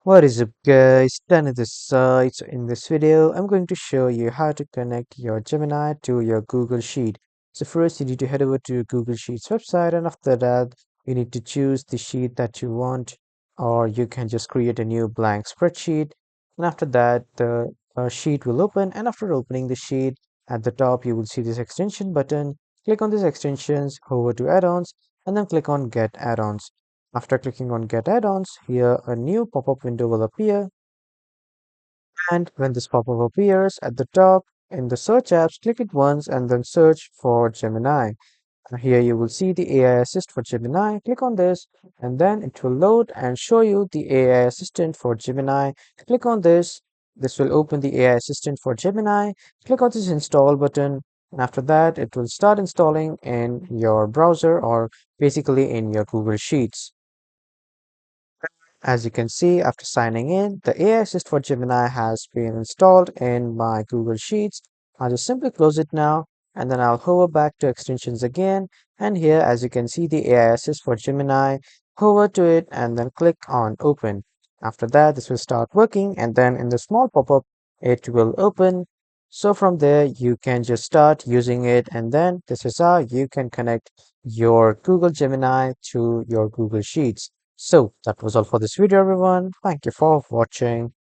What is up guys, Dan at this side. So in this video, I'm going to show you how to connect your Gemini to your Google Sheet. So first you need to head over to Google Sheets website, and after that you need to choose the sheet that you want, or you can just create a new blank spreadsheet. And after that the sheet will open, and after opening the sheet, at the top you will see this extension button. Click on these extensions, hover to add-ons, and then click on get add-ons. After clicking on Get Add-ons, here a new pop-up window will appear, and when this pop-up appears at the top in the search apps, click it once and then search for Gemini. Here you will see the AI Assist for Gemini. Click on this and then it will load and show you the AI Assistant for Gemini. Click on this. This will open the AI Assistant for Gemini. Click on this install button, and after that it will start installing in your browser, or basically in your Google Sheets. As you can see, after signing in, the AI Assist for Gemini has been installed in my Google Sheets. I'll just simply close it now, and then I'll hover back to extensions again. And here, as you can see, the AI Assist for Gemini, hover to it and then click on Open. After that, this will start working, and then in the small pop-up, it will open. So from there, you can just start using it, and then this is how you can connect your Google Gemini to your Google Sheets. So that was all for this video, everyone. Thank you for watching.